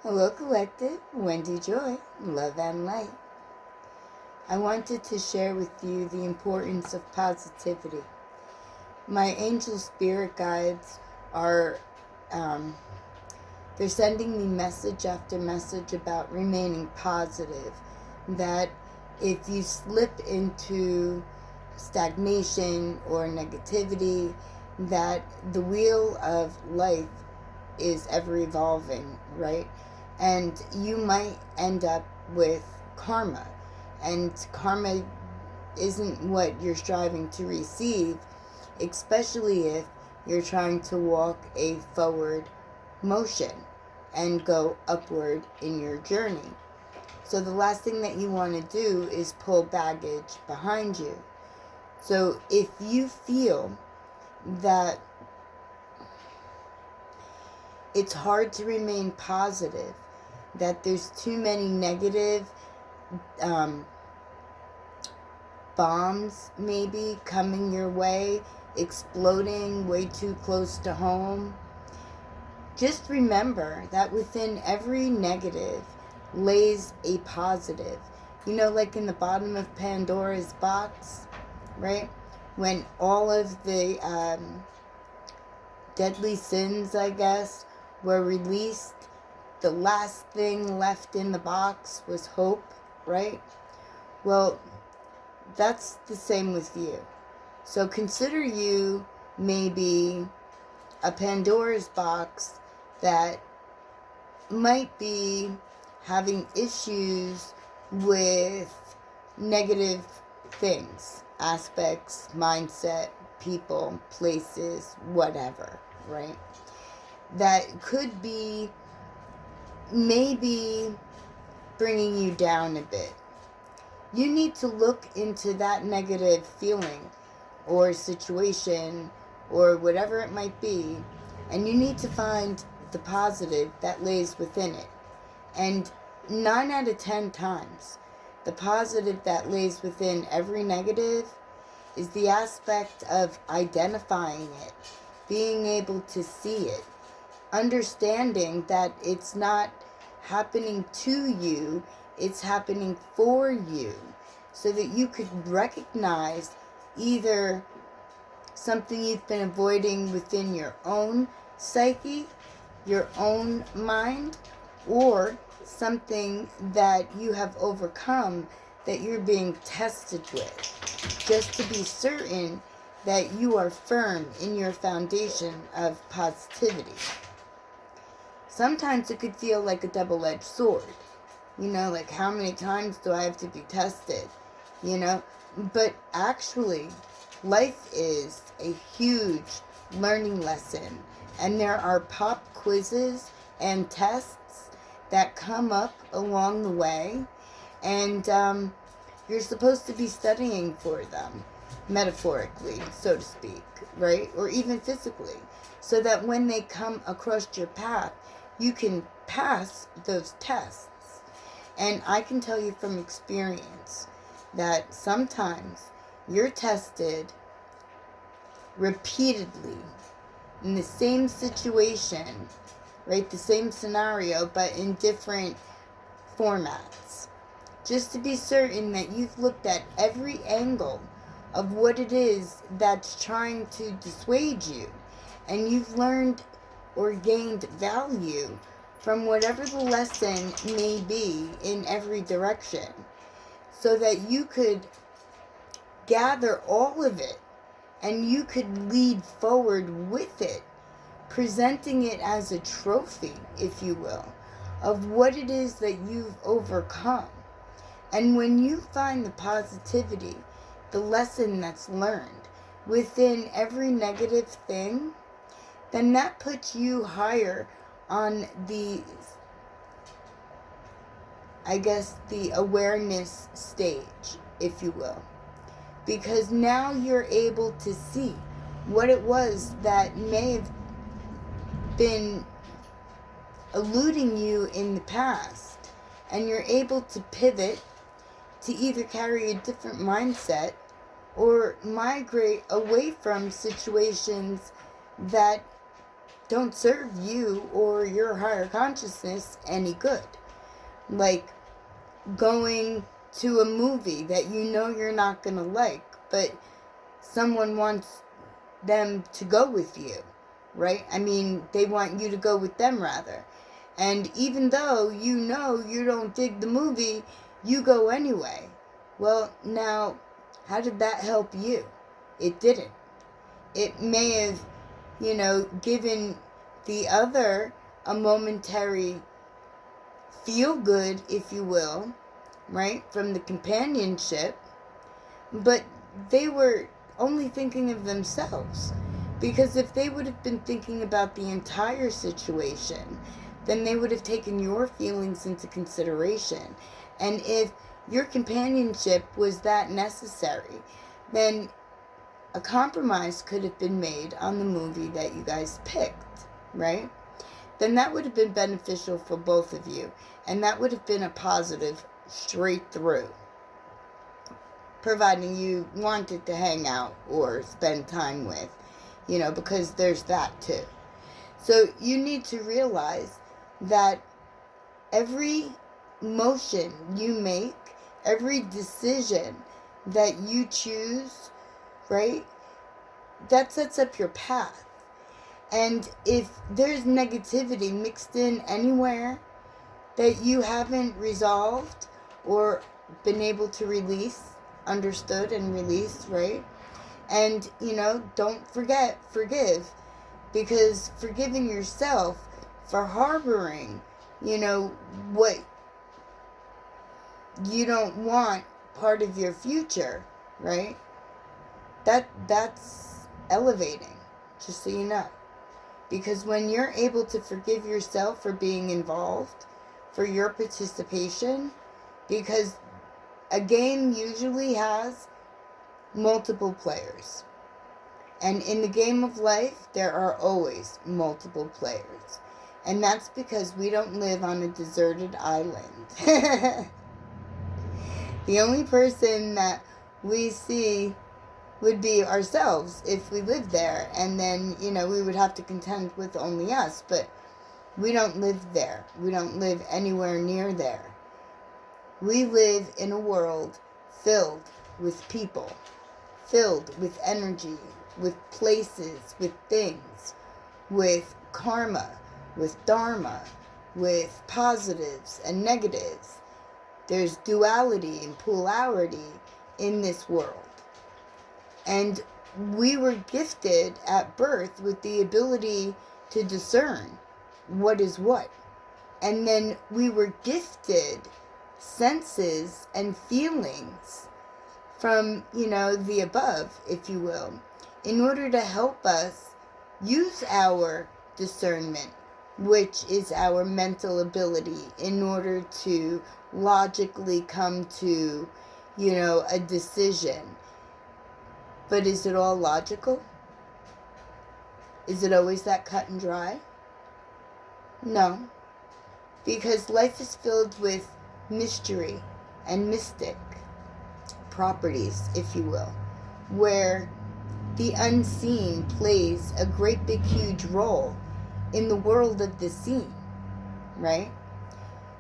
Hello, Collective. Wendy Joy, Love and Light. I wanted to share with you the importance of positivity. My angel spirit guides are, they're sending me message after message about remaining positive. That if you slip into stagnation or negativity, that the wheel of life is ever evolving, right? And you might end up with karma. And karma isn't what you're striving to receive, especially if you're trying to walk a forward motion and go upward in your journey. So the last thing that you want to do is pull baggage behind you. So if you feel that it's hard to remain positive, that there's too many negative bombs maybe coming your way, exploding way too close to home, just remember that within every negative lays a positive. You know, like in the bottom of Pandora's box, right? When all of the deadly sins, I guess, were released, the last thing left in the box was hope, right? Well, that's the same with you. So consider you maybe a Pandora's box that might be having issues with negative things, aspects, mindset, people, places, whatever, right? That could be maybe bringing you down a bit. You need to look into that negative feeling or situation or whatever it might be, and you need to find the positive that lays within it. And 9 out of 10 times, the positive that lays within every negative is the aspect of identifying it, being able to see it, understanding that it's not happening to you, it's happening for you, so that you could recognize either something you've been avoiding within your own psyche, your own mind, or something that you have overcome that you're being tested with, just to be certain that you are firm in your foundation of positivity. Sometimes it could feel like a double-edged sword. You know, like how many times do I have to be tested? You know, but actually, life is a huge learning lesson. And there are pop quizzes and tests that come up along the way. And you're supposed to be studying for them, metaphorically, so to speak, right? Or even physically. So that when they come across your path, you can pass those tests. And I can tell you from experience that sometimes you're tested repeatedly in the same situation, right? The same scenario, but in different formats. Just to be certain that you've looked at every angle of what it is that's trying to dissuade you. And you've learned or gained value from whatever the lesson may be in every direction, so that you could gather all of it and you could lead forward with it, presenting it as a trophy, if you will, of what it is that you've overcome. And when you find the positivity, the lesson that's learned within every negative thing, then that puts you higher on the, I guess, the awareness stage, if you will. Because now you're able to see what it was that may have been eluding you in the past. And you're able to pivot to either carry a different mindset or migrate away from situations that don't serve you or your higher consciousness any good. Like going to a movie that you know you're not going to like, but someone wants them to go with you, right? I mean, they want you to go with them rather. And even though you know you don't dig the movie, you go anyway. Well, now, how did that help you? It didn't. It may have, given the other a momentary feel good, if you will, right, from the companionship, but they were only thinking of themselves. Because if they would have been thinking about the entire situation, then they would have taken your feelings into consideration. And if your companionship was that necessary, then a compromise could have been made on the movie that you guys picked, right? Then that would have been beneficial for both of you. And that would have been a positive straight through. Providing you wanted to hang out or spend time with, because there's that too. So you need to realize that every motion you make, every decision that you choose, right, that sets up your path. And if there's negativity mixed in anywhere that you haven't resolved or been able to release, understood and released, right? And, don't forget, forgive. Because forgiving yourself for harboring, what you don't want part of your future, right? That's elevating, just so you know. Because when you're able to forgive yourself for being involved, for your participation, because a game usually has multiple players. And in the game of life, there are always multiple players. And that's because we don't live on a deserted island. The only person that we see would be ourselves if we lived there. And then, we would have to contend with only us. But we don't live there. We don't live anywhere near there. We live in a world filled with people, filled with energy, with places, with things, with karma, with dharma, with positives and negatives. There's duality and polarity in this world. And we were gifted at birth with the ability to discern what is what. And then we were gifted senses and feelings from, the above, if you will, in order to help us use our discernment, which is our mental ability, in order to logically come to, a decision. But is it all logical? Is it always that cut and dry? No. Because life is filled with mystery and mystic properties, if you will, where the unseen plays a great big huge role in the world of the seen, right?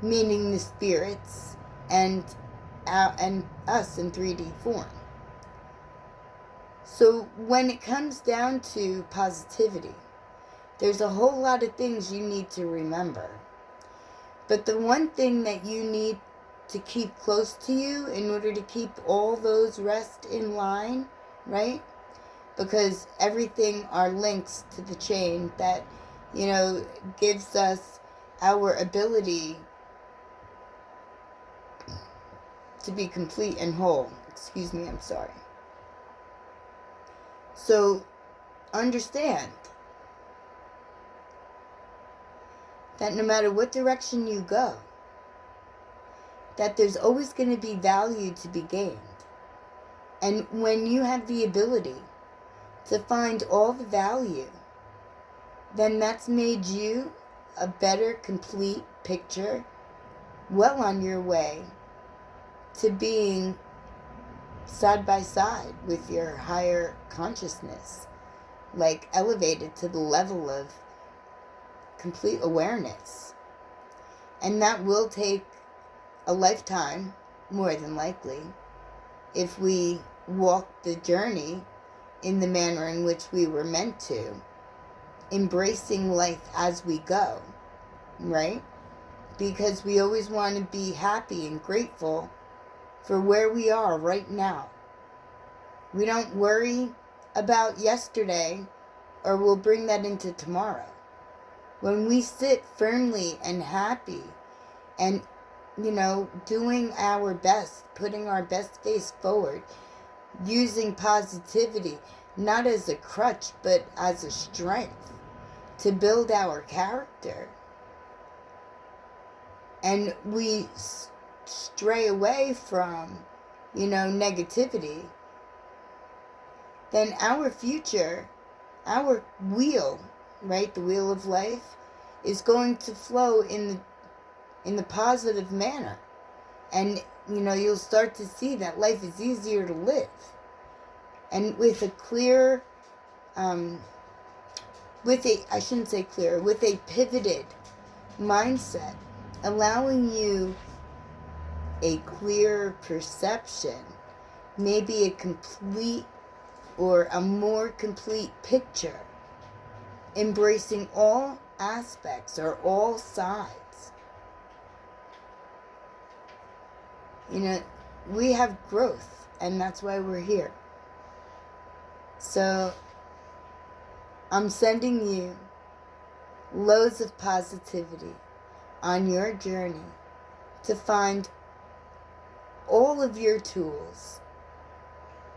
Meaning the spirits and us in 3D form. So when it comes down to positivity, there's a whole lot of things you need to remember. But the one thing that you need to keep close to you in order to keep all those rest in line, right? Because everything are links to the chain that, gives us our ability to be complete and whole. Excuse me, I'm sorry. So, understand that no matter what direction you go, that there's always going to be value to be gained. And when you have the ability to find all the value, then that's made you a better, complete picture, well on your way to being side by side with your higher consciousness, like elevated to the level of complete awareness. And that will take a lifetime, more than likely, if we walk the journey in the manner in which we were meant to, embracing life as we go, right? Because we always want to be happy and grateful for where we are right now. We don't worry about yesterday, or we'll bring that into tomorrow. When we sit firmly and happy and, doing our best, putting our best face forward, using positivity, not as a crutch, but as a strength to build our character, and we stray away from, negativity, then our future, our wheel, right, the wheel of life, is going to flow in the positive manner. And, you'll start to see that life is easier to live. And with a clear, with a pivoted mindset, allowing you a clear perception, maybe a complete or a more complete picture, embracing all aspects or all sides. We have growth, and that's why we're here. So I'm sending you loads of positivity on your journey to find all of your tools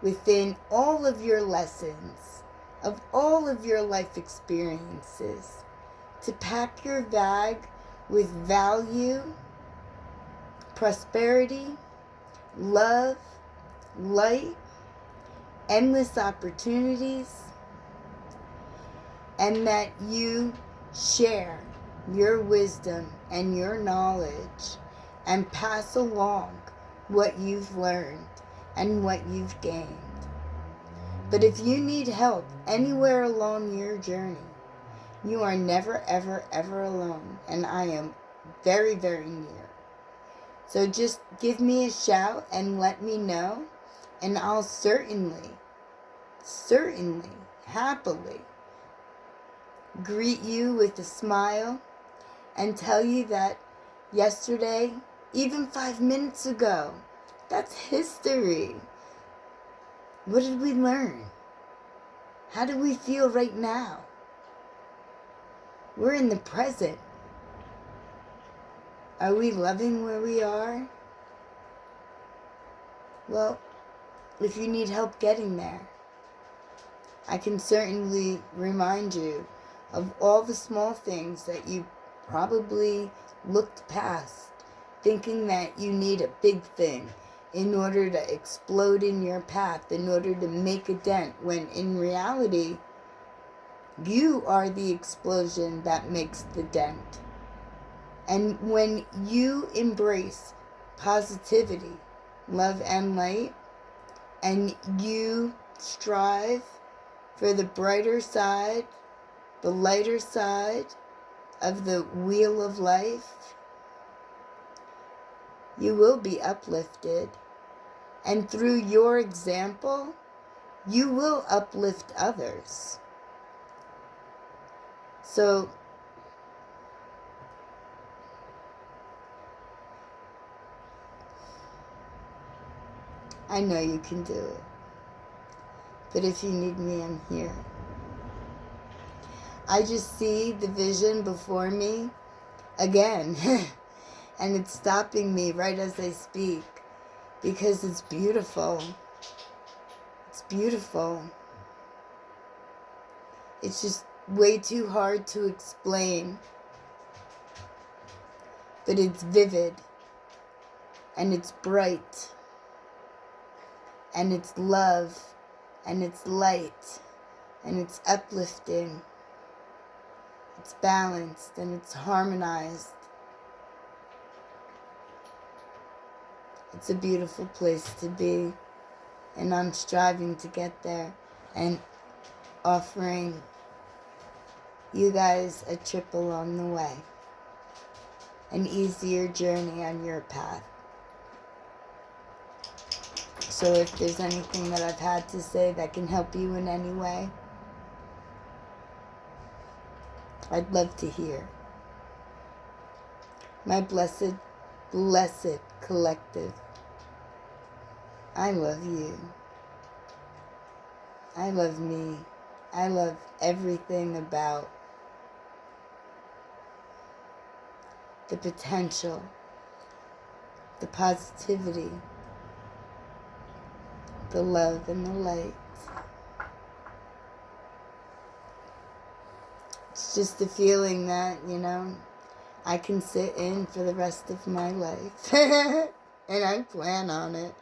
within all of your lessons of all of your life experiences, to pack your bag with value, prosperity, love, light, endless opportunities, and that you share your wisdom and your knowledge and pass along what you've learned and what you've gained. But if you need help anywhere along your journey, you are never, ever, ever alone, and I am very, very near. So just give me a shout and let me know, and I'll certainly, happily greet you with a smile and tell you that yesterday, even 5 minutes ago, that's history. What did we learn? How do we feel right now? We're in the present. Are we loving where we are? Well, if you need help getting there, I can certainly remind you of all the small things that you probably looked past, thinking that you need a big thing in order to explode in your path, in order to make a dent, when in reality, you are the explosion that makes the dent. And when you embrace positivity, love, and light, and you strive for the brighter side, the lighter side of the wheel of life, you will be uplifted. And through your example, you will uplift others. So, I know you can do it. But if you need me, I'm here. I just see the vision before me again. And it's stopping me right as I speak. Because it's beautiful. It's beautiful. It's just way too hard to explain. But it's vivid. And it's bright. And it's love. And it's light. And it's uplifting. It's balanced and it's harmonized. It's a beautiful place to be, and I'm striving to get there and offering you guys a trip along the way, an easier journey on your path. So if there's anything that I've had to say that can help you in any way, I'd love to hear. My blessed, blessed collective, I love you. I love me. I love everything about the potential, the positivity, the love and the light. It's just a feeling that, I can sit in for the rest of my life. And I plan on it.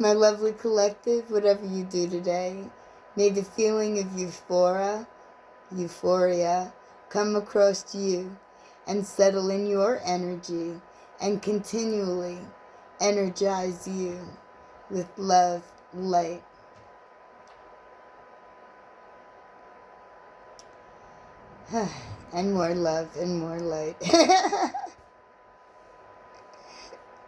My lovely collective, whatever you do today, may the feeling of euphoria come across you and settle in your energy and continually energize you with love, light. And more love and more light.